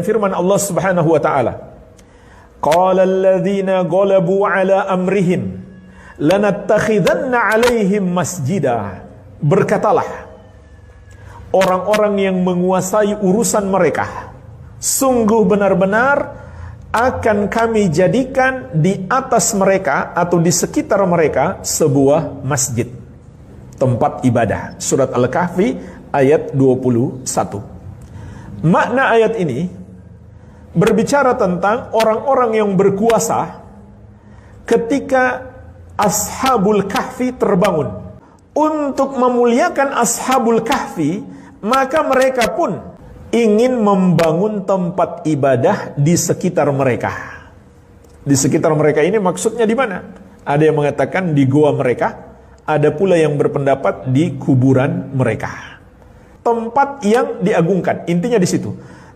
Firman Allah Subhanahu wa taala, qala alladziina ghalabu ala amrihim lanattakhidanna 'alaihim masjida. Berkatalah orang-orang yang menguasai urusan mereka, sungguh benar-benar akan kami jadikan di atas mereka atau di sekitar mereka sebuah masjid, tempat ibadah. Surat Al-Kahfi ayat 21. Makna ayat ini berbicara tentang orang-orang yang berkuasa ketika Ashabul Kahfi terbangun. Untuk memuliakan Ashabul Kahfi, maka mereka pun ingin membangun tempat ibadah di sekitar mereka. Di sekitar mereka ini maksudnya di mana? Ada yang mengatakan di goa mereka, ada pula yang berpendapat di kuburan mereka. Tempat yang diagungkan, intinya di situ.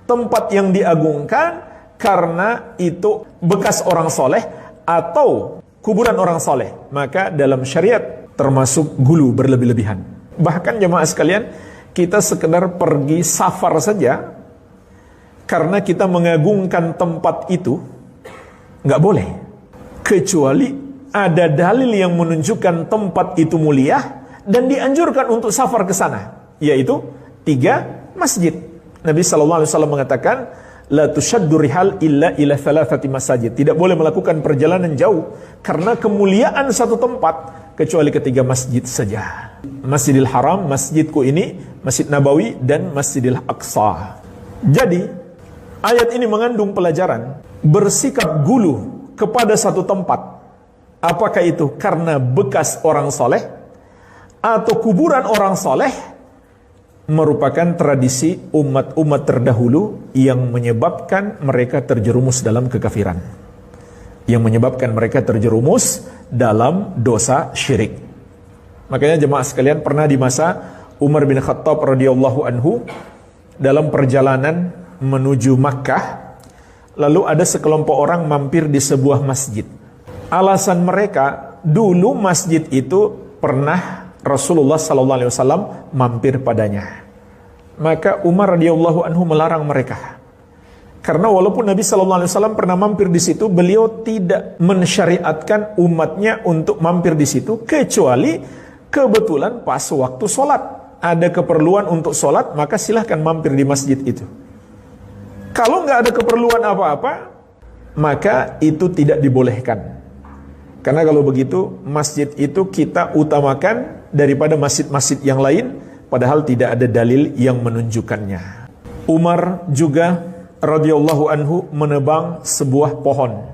Tempat yang diagungkan karena itu bekas orang soleh atau kuburan orang soleh. Maka dalam syariat termasuk gulu berlebih-lebihan. Bahkan jemaah sekalian, kita sekedar pergi safar saja karena kita mengagungkan tempat itu, nggak boleh. Kecuali ada dalil yang menunjukkan tempat itu mulia dan dianjurkan untuk safar ke sana, yaitu 3 masjid. Nabi SAW mengatakan, la tushaddu rihal illa ila thalathati masajid. Tidak boleh melakukan perjalanan jauh karena kemuliaan satu tempat kecuali ke 3 masjid saja. Masjidil Haram, masjidku ini, Masjid Nabawi, dan Masjidil Aqsa. Jadi, ayat ini mengandung pelajaran bersikap gulu kepada satu tempat. Apakah itu karena bekas orang soleh atau kuburan orang soleh, merupakan tradisi umat-umat terdahulu yang menyebabkan mereka terjerumus dalam kekafiran, yang menyebabkan mereka terjerumus dalam dosa syirik. Makanya jemaah sekalian, pernah di masa Umar bin Khattab radhiyallahu anhu dalam perjalanan menuju Makkah, lalu ada sekelompok orang mampir di sebuah masjid. Alasan mereka, dulu masjid itu pernah Rasulullah SAW mampir padanya. Maka Umar radhiyallahu anhu melarang mereka. Karena walaupun Nabi SAW pernah mampir di situ, beliau tidak mensyariatkan umatnya untuk mampir di situ, kecuali kebetulan pas waktu sholat. Ada keperluan untuk sholat, maka silahkan mampir di masjid itu. Kalau nggak ada keperluan apa-apa, maka itu tidak dibolehkan. Karena kalau begitu, masjid itu kita utamakan daripada masjid-masjid yang lain, padahal tidak ada dalil yang menunjukkannya. Umar juga radhiyallahu anhu menebang sebuah pohon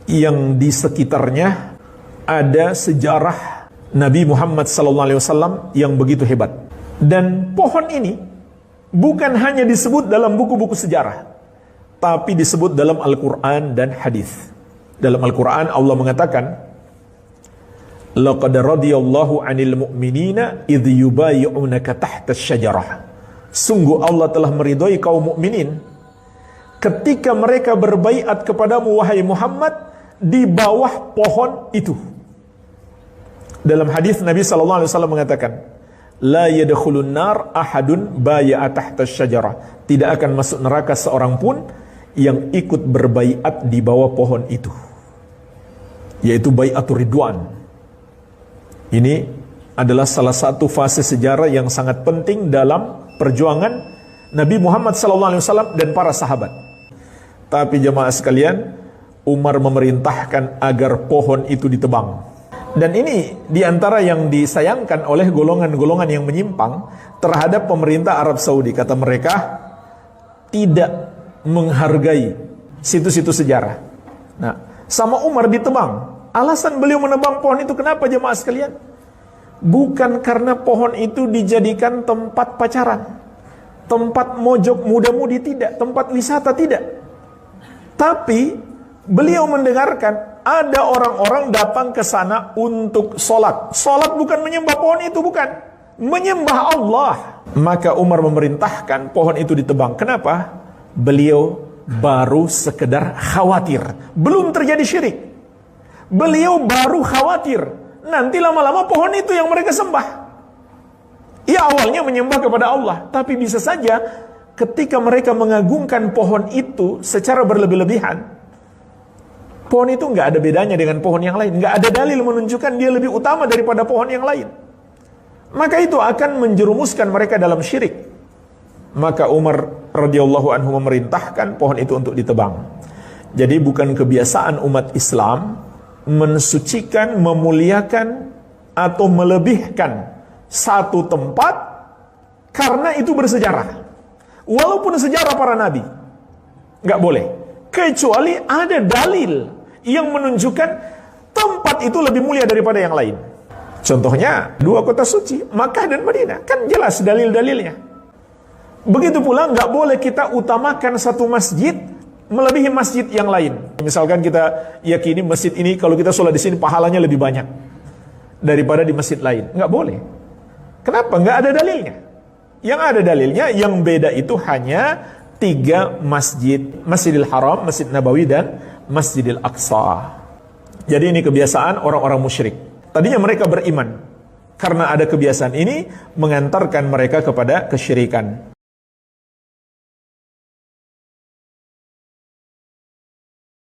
yang di sekitarnya ada sejarah Nabi Muhammad SAW yang begitu hebat. Dan pohon ini bukan hanya disebut dalam buku-buku sejarah, tapi disebut dalam Al-Quran dan hadis. Dalam Al-Quran Allah mengatakan, laqad radiyallahu 'anil mu'minina idh yubayyi'unaka tahta asy-syajarah. Sungguh Allah telah meridhai kaum mukminin ketika mereka berbaiat kepadamu wahai Muhammad di bawah pohon itu. Dalam hadis Nabi sallallahu alaihi wasallam mengatakan, la yadkhulun nar ahadun bai'a tahta asy-syajarah. Tidak akan masuk neraka seorang pun yang ikut berbaiat di bawah pohon itu, yaitu bai'atur ridwan. Ini adalah salah satu fase sejarah yang sangat penting dalam perjuangan Nabi Muhammad SAW dan para sahabat. Tapi jemaah sekalian, Umar memerintahkan agar pohon itu ditebang. Dan ini diantara yang disayangkan oleh golongan-golongan yang menyimpang terhadap pemerintah Arab Saudi. Kata mereka, tidak menghargai situs-situs sejarah. Nah, sama Umar ditebang. Alasan beliau menebang pohon itu kenapa jemaah sekalian? Bukan karena pohon itu dijadikan tempat pacaran, tempat mojok muda-mudi, tidak, tempat wisata, tidak. Tapi beliau mendengarkan ada orang-orang datang ke sana untuk sholat. Sholat bukan menyembah pohon itu, bukan, menyembah Allah. Maka Umar memerintahkan pohon itu ditebang. Kenapa? Beliau baru sekedar khawatir, belum terjadi syirik. Beliau baru khawatir nanti lama-lama pohon itu yang mereka sembah. Ya awalnya menyembah kepada Allah, tapi bisa saja ketika mereka mengagungkan pohon itu secara berlebih-lebihan, pohon itu nggak ada bedanya dengan pohon yang lain. Nggak ada dalil menunjukkan dia lebih utama daripada pohon yang lain. Maka itu akan menjerumuskan mereka dalam syirik. Maka Umar radhiyallahu anhu memerintahkan pohon itu untuk ditebang. Jadi bukan kebiasaan umat Islam mensucikan, memuliakan, atau melebihkan satu tempat karena itu bersejarah. Walaupun sejarah para nabi, nggak boleh. Kecuali ada dalil yang menunjukkan tempat itu lebih mulia daripada yang lain. Contohnya, dua kota suci, Makkah dan Madinah. Kan jelas dalil-dalilnya. Begitu pula nggak boleh kita utamakan satu masjid melebihi masjid yang lain. Misalkan kita yakini masjid ini kalau kita sholat di sini pahalanya lebih banyak daripada di masjid lain. Nggak boleh. Kenapa? Nggak ada dalilnya. Yang ada dalilnya, yang beda itu hanya 3 masjid. Masjidil Haram, Masjid Nabawi, dan Masjidil Aqsa. Jadi ini kebiasaan orang-orang musyrik. Tadinya mereka beriman. Karena ada kebiasaan ini mengantarkan mereka kepada kesyirikan.